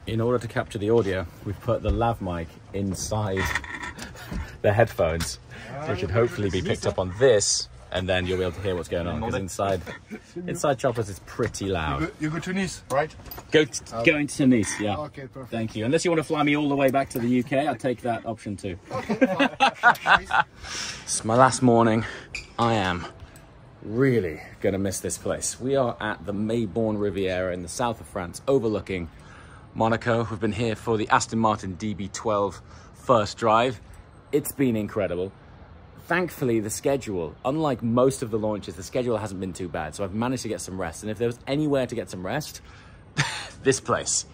in order to capture the audio, we've put the lav mic inside the headphones, which should hopefully be picked up on this, and then you'll be able to hear what's going on, because inside choppers is pretty loud. You go to Nice, right? Going to Nice, yeah. Okay, perfect. Thank you. Unless you want to fly me all the way back to the UK, I'll take that option too. Okay, It's my last morning. I am really gonna miss this place. We are at the Mayborn Riviera in the south of France, overlooking Monaco. We've been here for the Aston Martin DB12 first drive. It's been incredible. Thankfully, the schedule, unlike most of the launches, the schedule hasn't been too bad. So I've managed to get some rest. And if there was anywhere to get some rest, this place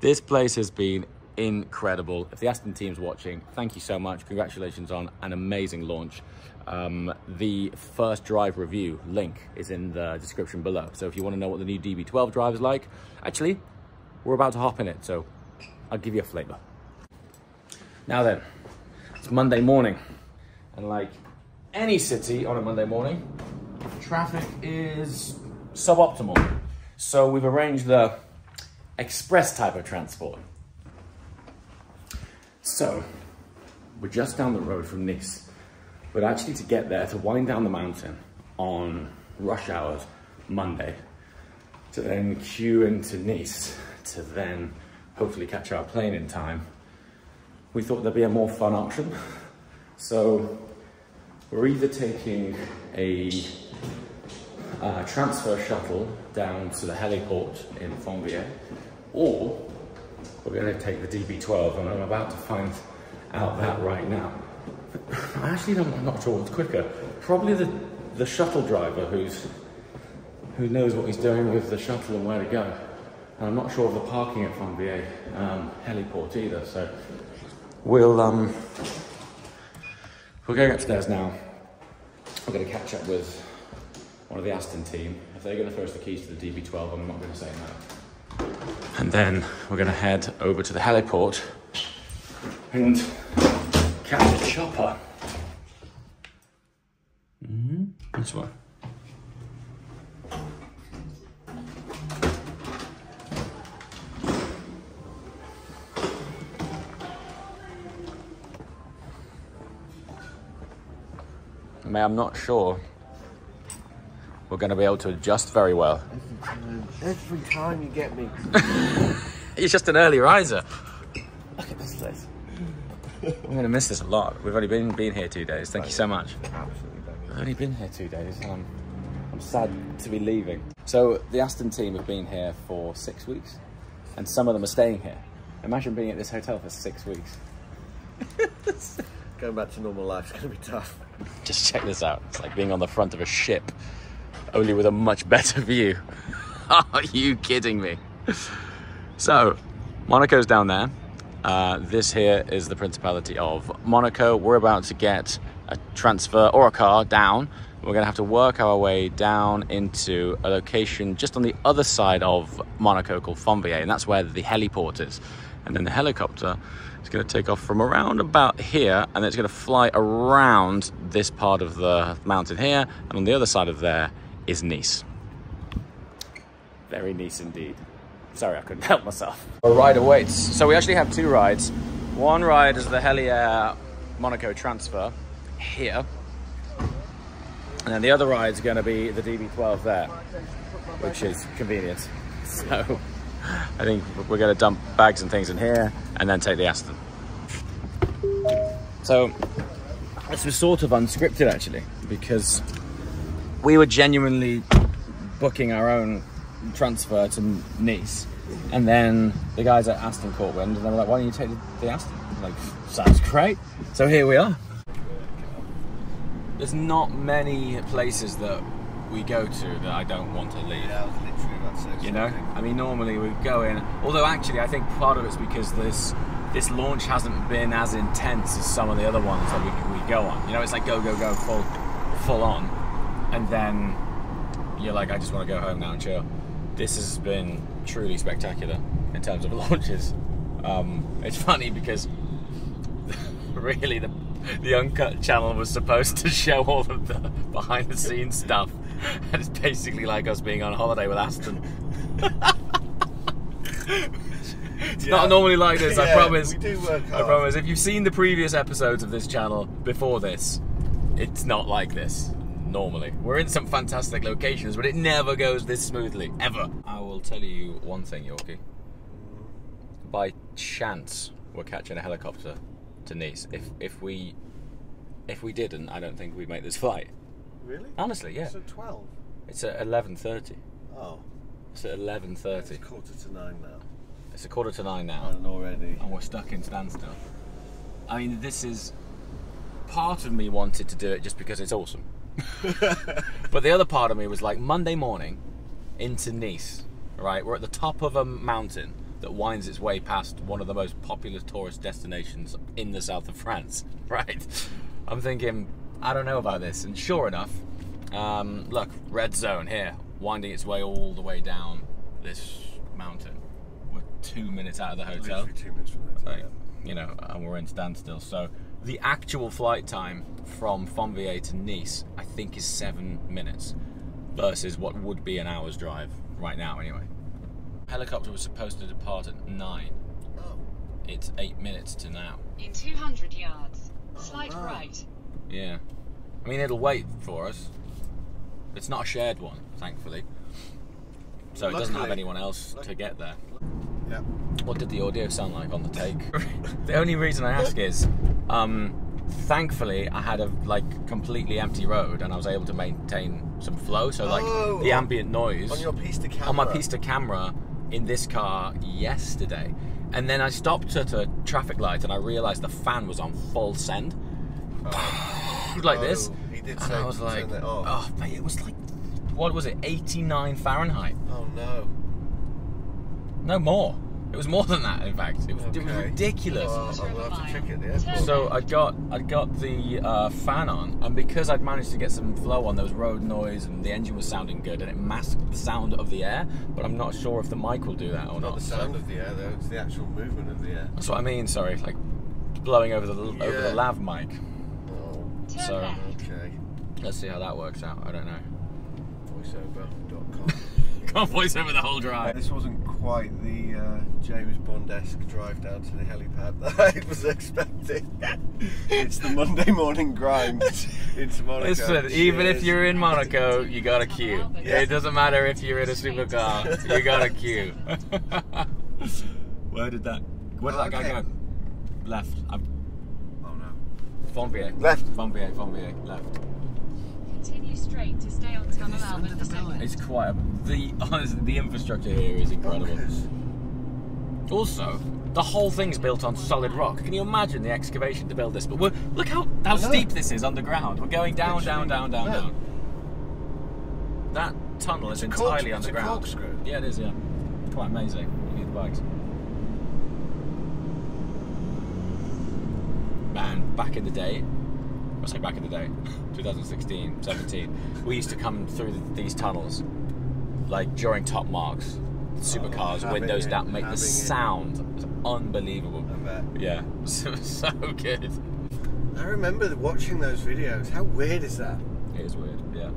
has been incredible. If the Aston team's watching, thank you so much. Congratulations on an amazing launch. The first drive review link is in the description below. So if you want to know what the new DB12 drive is like, actually, we're about to hop in it. So I'll give you a flavor. Now then, it's Monday morning. And like any city on a Monday morning, traffic is suboptimal. So we've arranged the express type of transport. So we're just down the road from Nice, but actually to get there, to wind down the mountain on rush hours Monday, to then queue into Nice, to then hopefully catch our plane in time, we thought there'd be a more fun option. So we're either taking a transfer shuttle down to the heliport in Fontvieille, or we're going to take the DB12, and I'm about to find out that right now. I'm not sure what's quicker. Probably the shuttle driver who knows what he's doing with the shuttle and where to go. And I'm not sure of the parking at Fontvieille heliport either. So we're going upstairs now. We're going to catch up with one of the Aston team. If they're going to throw us the keys to the DB12, I'm not going to say no. And then we're going to head over to the heliport and catch a chopper. This one. I'm not sure we're going to be able to adjust very well. Every time you get me. It's just an early riser. Look at this place. I'm going to miss this a lot. We've only been here 2 days. Thank you so much. Absolutely. I've only been here 2 days. I'm sad to be leaving. So the Aston team have been here for 6 weeks, and some of them are staying here. Imagine being at this hotel for 6 weeks. Going back to normal life is going to be tough. Just check this out. It's like being on the front of a ship, only with a much better view. Are you kidding me? So, Monaco's down there. This here is the Principality of Monaco. We're about to get a transfer or a car down. We're going to have to work our way down into a location just on the other side of Monaco called Fontvieille, and that's where the heliport is. And then the helicopter is going to take off from around about here, and it's going to fly around this part of the mountain here, and on the other side of there is Nice. Very Nice indeed. Sorry, I couldn't help myself. A ride awaits. So we actually have 2 rides. One ride is the Heliair Monaco transfer here, and then the other ride is going to be the DB12 there, which is convenient. So I think we're going to dump bags and things in here and then take the Aston. So this was sort of unscripted actually, because we were genuinely booking our own transfer to Nice, and then the guys at Aston caught wind and they were like, why don't you take the Aston? I'm like, sounds great. So here we are. There's not many places that we go to that I don't want to leave. Yeah, I was literally about to say, you know, I mean, normally we go in, although actually I think part of it's because this launch hasn't been as intense as some of the other ones that we go on. You know, it's like go full on, and then you're like, I just want to go home now and chill. This has been truly spectacular in terms of launches. It's funny because really the Uncut channel was supposed to show all of the behind the scenes stuff, and it's basically like us being on holiday with Aston. It's not normally like this, I promise. We do work hard. I promise. If you've seen the previous episodes of this channel before this, it's not like this normally. We're in some fantastic locations, but it never goes this smoothly, ever. I will tell you one thing, Yorkie. By chance, we're catching a helicopter to Nice. If we didn't, I don't think we'd make this flight. Really? Honestly, yeah. It's at 12. It's at 11:30. Oh. It's at 11:30. It's 8:45 now. It's 8:45 now. And already. And we're stuck in standstill. I mean, this is... Part of me wanted to do it just because it's awesome. But the other part of me was like, Monday morning into Nice, right? We're at the top of a mountain that winds its way past one of the most popular tourist destinations in the south of France, right? I'm thinking, I don't know about this. And sure enough, look, red zone here, winding its way all the way down this mountain. We're 2 minutes out of the hotel. Literally 2 minutes from the hotel. Like, you know, and we're in standstill. So the actual flight time from Fontvieille to Nice, I think, is 7 minutes versus what would be an hour's drive right now anyway. Helicopter was supposed to depart at 9. Oh. It's 8 minutes to now. In 200 yards, slight right. Yeah. I mean, it'll wait for us. It's not a shared one, thankfully. So it doesn't have anyone else to get there. Yeah. What did the audio sound like on the take? The only reason I ask is, thankfully I had a completely empty road and I was able to maintain some flow. So the ambient noise on your pista camera. On my pista camera in this car yesterday. And then I stopped at a traffic light and I realised the fan was on full send. Like this. He did and say I was like, oh, mate, it was like, what was it, 89 Fahrenheit? Oh no. No more. It was more than that, in fact. It was ridiculous. Oh, I'll have to check it at the airport. So I got the fan on, and because I'd managed to get some flow on, there was road noise, and the engine was sounding good, and it masked the sound of the air. But I'm not sure if the mic will do that or not. Not the sound of the air, though. It's the actual movement of the air. That's what I mean. Sorry, like blowing over the lav mic. Oh. So okay. Let's see how that works out. I don't know. Voiceover.com. Can't voice over the whole drive. This wasn't quite the James Bond-esque drive down to the helipad that I was expecting. It's the Monday morning grind into Monaco. Listen, even if you're in Monaco, you got a queue. Yeah. It doesn't matter if you're in a supercar, you got a queue. Where did that guy go? Left. Oh no. Fontvieille. Left. Fontvieille, left. Continue straight to stay on Tunnel Albert for seconds. It's quite honestly, the infrastructure here is incredible. Also, the whole thing's built on solid rock. Can you imagine the excavation to build this? But look how steep this is underground. We're going down, down. That tunnel is entirely underground. It's a corkscrew. Yeah, it is, yeah. Quite amazing. You need the bikes. Man, back in the day, 2016, 17, we used to come through these tunnels, like during top marks, supercars, windows down, make the sound. It was unbelievable. I bet. Yeah, so good. I remember watching those videos. How weird is that? It is weird, yeah.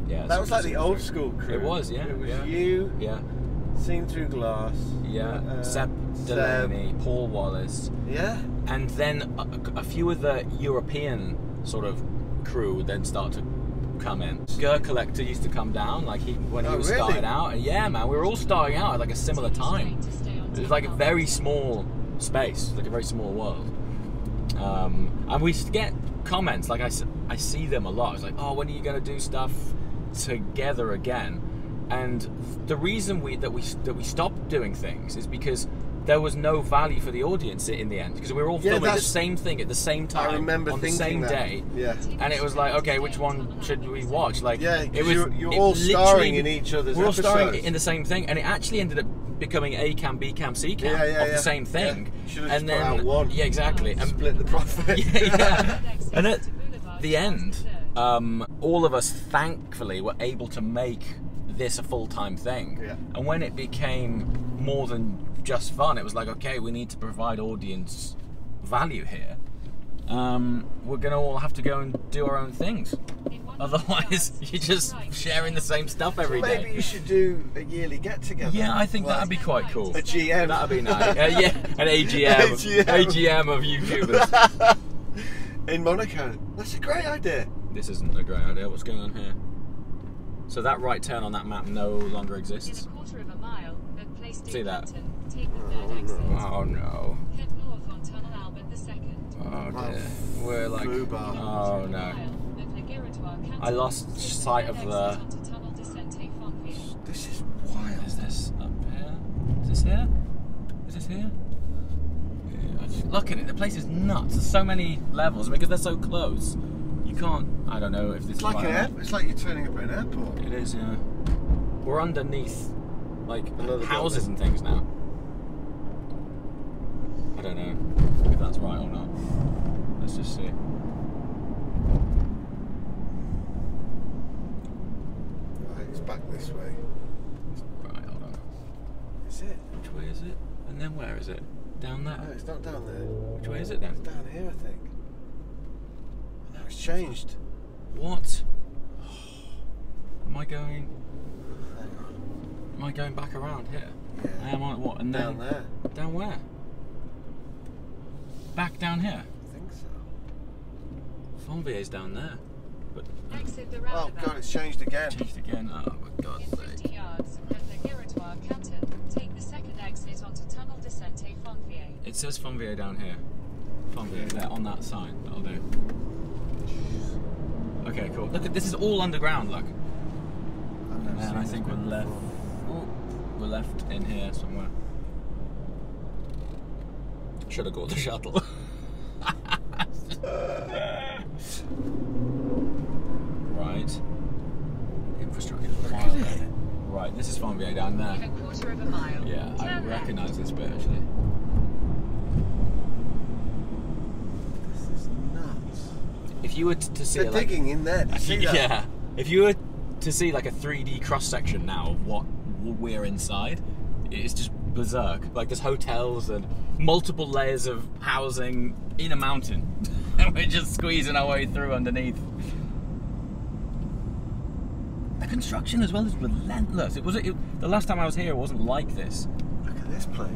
Yeah. That was like the old school crew. It was, yeah. It was you. Yeah. Seen Through Glass. Yeah. Seb Delaney, Paul Wallace. Yeah. And then a few of the European sort of crew would then start to come in. Gur Collector used to come down, like when he was starting out. And yeah, man, we were all starting out at like a similar time. It was like a very small space, like a very small world. And we used to get comments, like I see them a lot. It's like, oh, when are you going to do stuff together again? And the reason that we stopped doing things is because there was no value for the audience in the end, because we were all filming the same thing at the same time. I remember on the same day. Yeah. And it was like, okay, which one should we watch? Like, yeah, it was. You're all starring in each other's We're all episodes. starring in the same thing, and it actually ended up becoming A cam, B cam, C cam of the same thing. Yeah. And then out one. Yeah, exactly. And split the profit. Yeah. And at the end, all of us thankfully were able to make this a full-time thing. Yeah. And when it became more than just fun, it was like, okay, we need to provide audience value here. We're gonna all have to go and do our own things. Otherwise, you're just sharing the same stuff every day. Maybe you should do a yearly get-together. Yeah, I think that'd be quite cool. A GM. That'd be nice. Yeah, an AGM. AGM of YouTubers. In Monaco. That's a great idea. This isn't a great idea. What's going on here? So that right turn on that map no longer exists. In a quarter of a mile, at place See that? take the third exit. Oh no. Head north on Tunnel Albert II. Oh dear. We're like, oh no. I lost sight of the... This is wild. Is this up here? Is this here? Is this here? Yeah, look at it, the place is nuts. There's so many levels because they're so close. You can't, I don't know if this is like it's like you're turning up at an airport. It is, yeah. We're underneath like Another houses building. and things now. I don't know if that's right or not. Let's just see. Right, it's back this way. Right, hold on. Is it? Which way is it? And then where is it? Down there? No, it's not down there. Which way is it then? It's down here, I think. Oh, no, it's changed. What? Am I going back around here? Yeah. I am on what? And then Down there. Down where? Back down here? I think so. Fonvier's down there. But Exit the Oh roundabout. god, it's changed again. changed again. Oh my God's In sake. 50 yards, at the Giratoire Canton, take the second exit onto Tunnel de Sainte-Fonvier. It says Fonvier down here. Fonvier, there, on that sign. That'll do. Okay, cool. Look at this is all underground, look. And I think we're left. Oh, we're left in here somewhere. Should have got the shuttle. Right. Infrastructure. Right, this is Fonvier down In there. a quarter of a mile. Yeah, I turn recognise this bit actually. This is nuts. If you were to see They're it like, digging in there. Do you see that? yeah, if you were to see like a 3D cross section now of what we're inside, it's just berserk. Like there's hotels and multiple layers of housing in a mountain, and we're just squeezing our way through underneath. The construction as well is relentless. The last time I was here, it wasn't like this. Look at this place.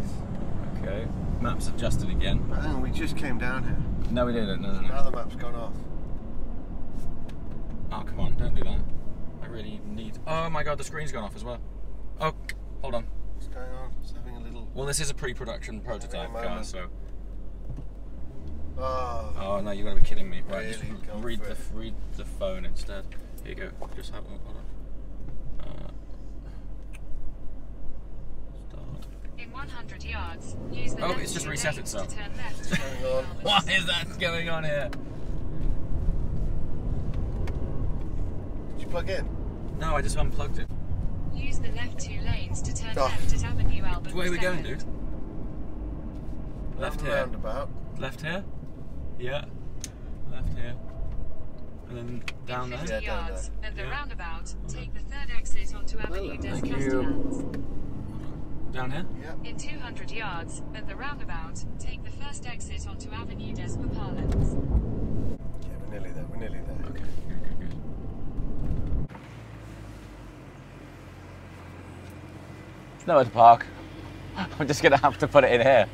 Okay, maps adjusted again. But hang on, we just came down here. No, we didn't. No. Now the map's gone off. Oh, come on, don't do that. I really need... Oh my god, the screen's gone off as well. Oh, hold on. What's going on? It's having a little... Well, this is a pre-production prototype car, moment. so... Oh. Oh no, you've got to be kidding me. Right, Really? just Go read for it. read the phone instead. Here you go. Just have... Hold on. Start. In 100 yards, use the Oh, left it's just two reset lanes itself. to turn left. What's going on? What is that going on here? Did you plug in? No, I just unplugged it. Use the left two lanes to turn Oh. left at Avenue Albert. Where are we going, II. dude? Left Round the here. Roundabout. Left here? Yeah. Left here. And then down In there? 50 Yeah, down yards, there. at the Yeah. roundabout, take the third exit onto Avenue des Thank you. Castellans. Down here? Yep. In 200 yards, at the roundabout, take the first exit onto Avenue des Papalins. Yeah, we're nearly there. We're nearly there. Okay, good. There's nowhere to park. I'm just gonna have to put it in here.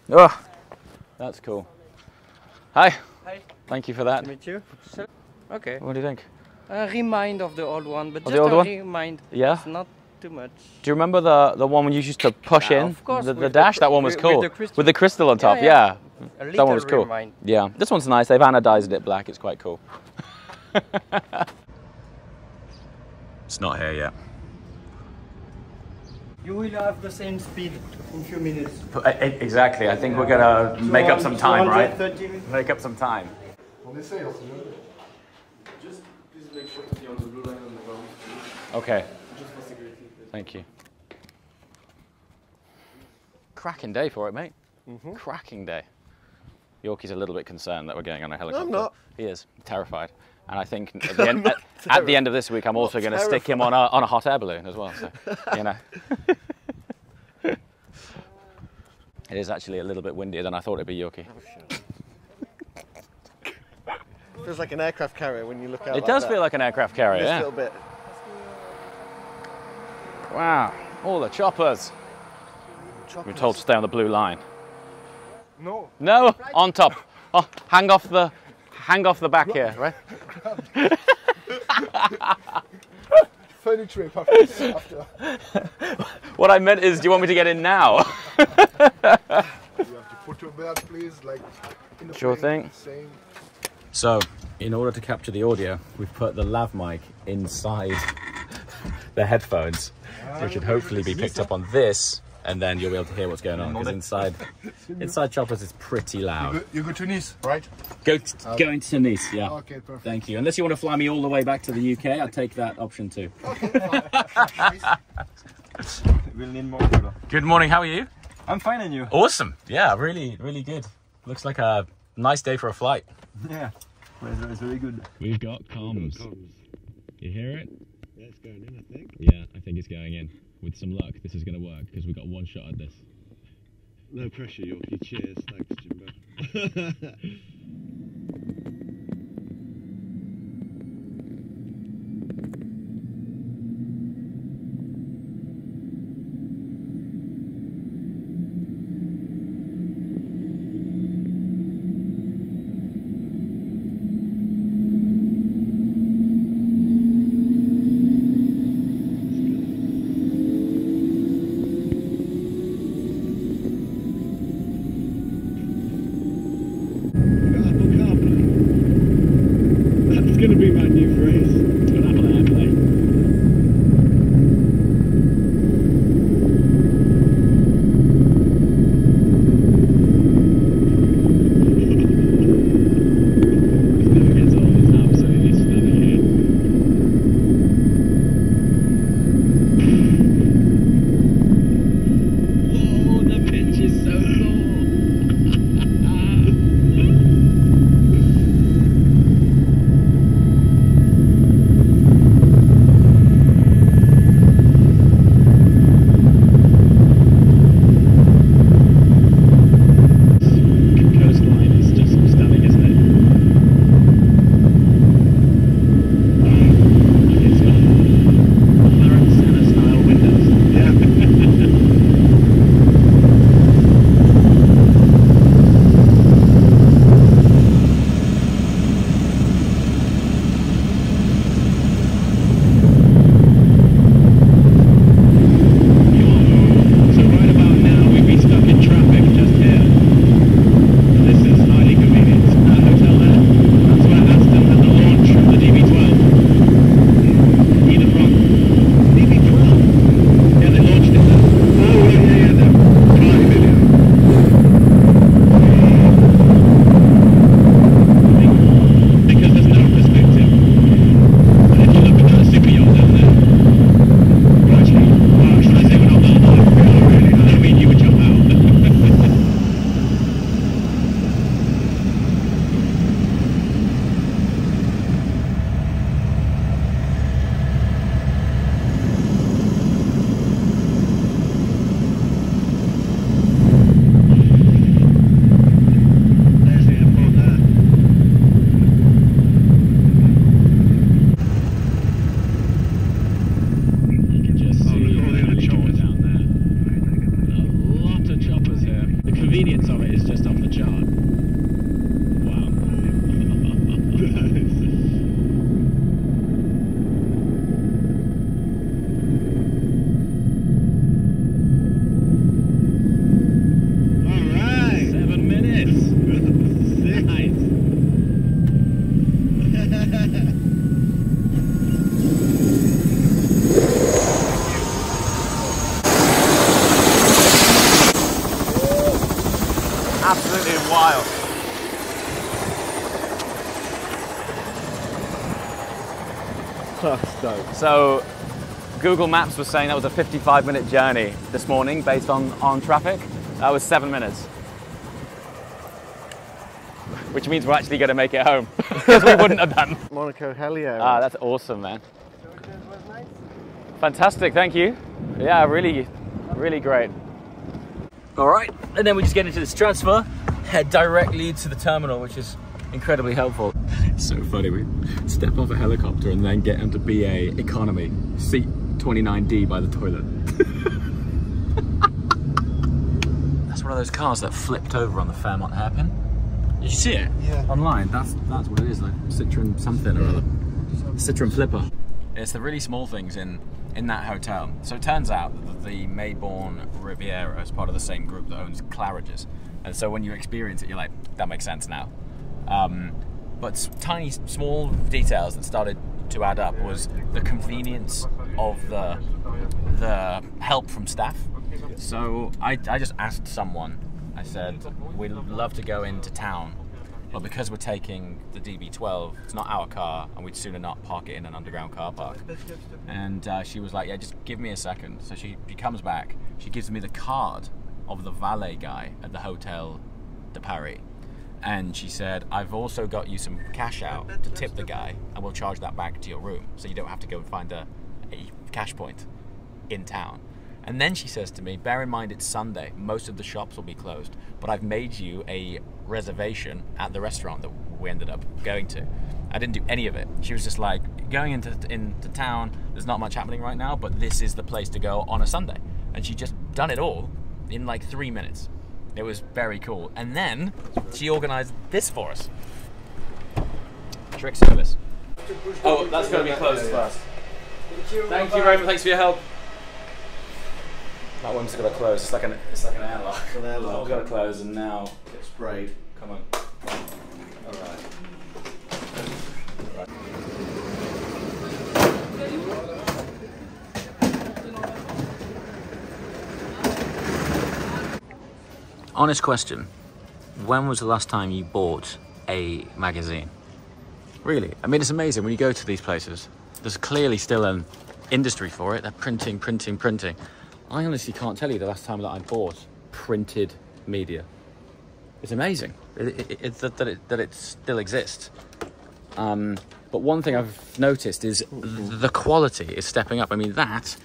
Oh, that's cool. Hi. Hi. Thank you for that. Meet you. Okay. What do you think? A remind of the old one, but Of just the old a one? remind. Yeah? It's not too much. Do you remember the one when you used to push Yeah, in? of course, The with dash? the- That one was with cool. the crystal. With the crystal on top, Yeah, yeah. A That little one was cool. remind. Yeah, this one's nice. They've anodized it black. It's quite cool. It's not here yet. You will have the same speed in few minutes. Exactly. I think we're gonna make up some time, right? 230 minutes. Make up some time. On essaye, on sait jamais. Just please make sure to be on the blue line on the ground. Okay. Just for security. Thank you. Cracking day for it, mate. Cracking day. Yorkie's a little bit concerned that we're going on a helicopter. not. He is terrified. And I think at the end of this week, I'm also going to stick him on a hot air balloon as well. So, you know. It is actually a little bit windier than I thought it'd be, Yorkie. Feels like an aircraft carrier when you look out. It does feel like an aircraft carrier, Just yeah. a little bit. Wow, all the choppers. We're told to stay on the blue line. No. No, on top. Oh, hang off the back here, right? Funny trip after. What I meant is, do you want me to get in now? You have to put your belt, please, like in the Sure plane, thing. Same. So, in order to capture the audio, we've put the lav mic inside the headphones, which should hopefully be picked up on this, and then you'll be able to hear what's going on, because inside choppers is pretty loud. You go to Nice, right? Going to Nice, yeah. Okay, perfect. Thank you. Unless you want to fly me all the way back to the UK, I'll take that option too. We'll need more people. Good morning, how are you? I'm fine, and you? Awesome. Yeah, really, really good. Looks like a nice day for a flight. Yeah, it's very good. We've got comms. You hear it? Yeah, it's going in, I think. Yeah, I think it's going in. With some luck, this is going to work because we've got one shot at this. No pressure, Yorkie. Cheers. Thanks, Jimbo. That's going to be my new phrase. It's got Apple AirPlay. This never gets old. It's absolutely stunning here. Whoa, the pitch is so cool. convenience of it is just off the chart. Wow. Alright. 7 minutes. Nice. Absolutely wild. That's dope. So Google Maps was saying that was a 55-minute journey this morning based on traffic. That was 7 minutes. which means we're actually going to make it home, because we wouldn't have done. Monaco heli area. Ah, that's awesome, man. Fantastic, thank you. Yeah, really, really great. All right, and then we just get into this transfer, head directly to the terminal, which is incredibly helpful. It's so funny, we step off a helicopter and then get into BA economy, seat 29D by the toilet. That's one of those cars that flipped over on the Fairmont hairpin. Did you see it? Yeah. Online, that's what it is, like Citroen something or other. Citroen Flipper. It's the really small things in that hotel. So it turns out that the Maybourne Riviera is part of the same group that owns Claridge's. And so when you experience it, you're like, that makes sense now. But tiny, small details that started to add up was the convenience of the help from staff. So I just asked someone, I said, we'd love to go into town, but because we're taking the DB12, it's not our car, and we'd sooner not park it in an underground car park. And she was like, yeah, just give me a second. So she comes back, she gives me the card of the valet guy at the Hotel de Paris. And she said, I've also got you some cash out to tip the guy, and we'll charge that back to your room, so you don't have to go and find a cash point in town. And then she says to me, bear in mind it's Sunday, most of the shops will be closed, but I've made you a reservation at the restaurant that we ended up going to. I didn't do any of it. She was just like, going into town, there's not much happening right now, but this is the place to go on a Sunday. And she just done it all in like 3 minutes. It was very cool. And then she organized this for us. Trick service. Oh, that's going to be closed first. Thank you very much. Thanks for your help. That one's got to close. It's like an airlock. It's an airlock. It's got to close, and now Get sprayed. come on. All right. Honest question. When was the last time you bought a magazine? Really? I mean, it's amazing when you go to these places. There's clearly still an industry for it. They're printing. I honestly can't tell you the last time that I bought printed media. It's amazing that it still exists. But one thing I've noticed is the quality is stepping up. I mean, that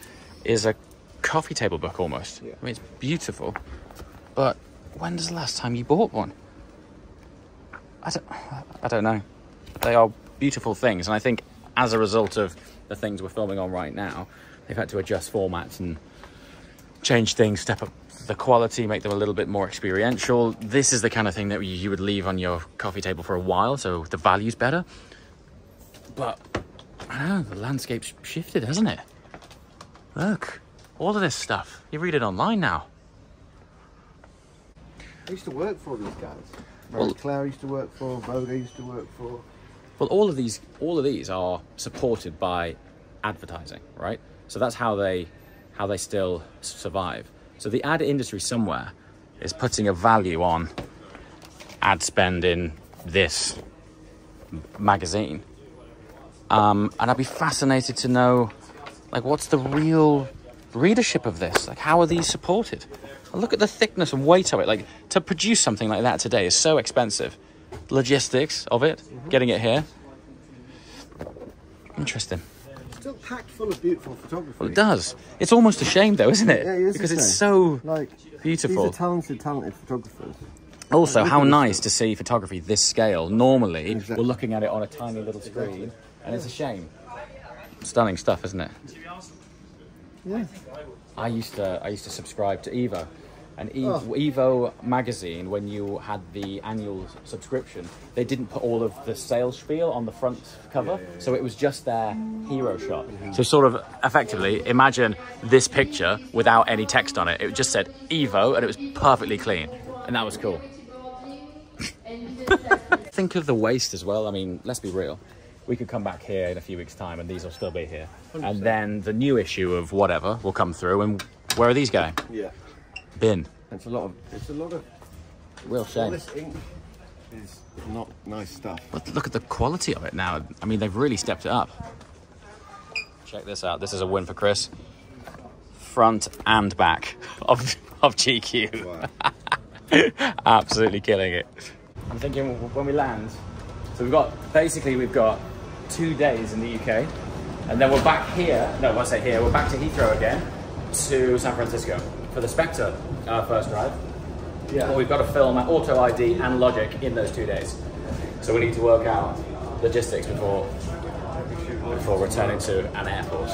is a coffee table book almost. Yeah. I mean, it's beautiful. But when was the last time you bought one? I don't know. They are beautiful things, and I think as a result of the things we're filming on right now, they've had to adjust formats and change things, step up the quality, make them a little bit more experiential. This is the kind of thing that you would leave on your coffee table for a while, so the value's better. But I don't know, the landscape's shifted, hasn't it? Look, all of this stuff. You read it online now. I used to work for these guys. Well, Claire used to work for, Vogue used to work for. Well, all of these are supported by advertising, right? So that's how they still survive. So the ad industry somewhere is putting a value on ad spend in this magazine. And I'd be fascinated to know, like, what's the real readership of this? Like, how are these supported? Look at the thickness and weight of it. Like, to produce something like that today is so expensive. Logistics of it, getting it here. Interesting. Still packed full of beautiful photography. Well, it does. It's almost a shame, though, isn't it? Yeah, it is. Because it's so beautiful. These are talented photographers. Also, how nice to see photography this scale. Normally, we're looking at it on a tiny little screen, and it's a shame. Stunning stuff, isn't it? Yeah. I used to subscribe to Evo, and Evo magazine, when you had the annual subscription, they didn't put all of the sales spiel on the front cover, so it was just their hero shot. So sort of effectively, imagine this picture without any text on it. It just said Evo, and it was perfectly clean, and that was cool. Think of the waste as well. I mean, let's be real. We could come back here in a few weeks' time and these will still be here. 100%. And then the new issue of whatever will come through, and where are these going? Yeah. Bin. It's a lot of real shame. All this ink is not nice stuff. But look at the quality of it now. I mean, they've really stepped it up. Check this out. This is a win for Chris. Front and back of GQ. Wow. Absolutely killing it. I'm thinking when we land, so we've got 2 days in the UK, and then we're back here, no, I say here, we're back to Heathrow again, to San Francisco for the Spectre first drive. Yeah. But we've got to film at Auto ID and Logic in those 2 days. So we need to work out logistics before returning to an airport.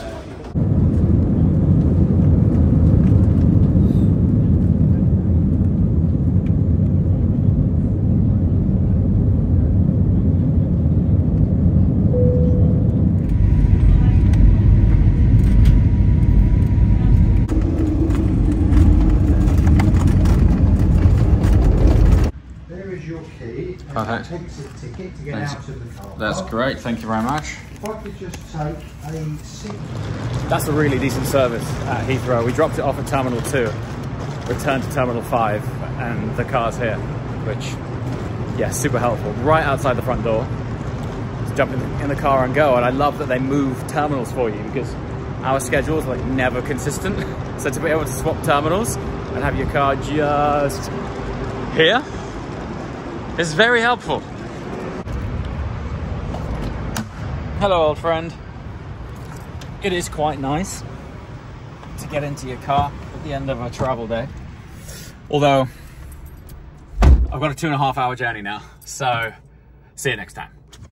Perfect. Takes a ticket to get out of the car. That's great, thank you very much. If I could just take a seat. That's a really decent service at Heathrow. We dropped it off at Terminal 2, returned to Terminal 5, and the car's here, which, yeah, super helpful. Right outside the front door. Just jump in the car and go. And I love that they move terminals for you, because our schedule is like never consistent. So to be able to swap terminals and have your car just here, it's very helpful. Hello, old friend. It is quite nice to get into your car at the end of a travel day. Although, I've got a 2.5 hour journey now, so see you next time.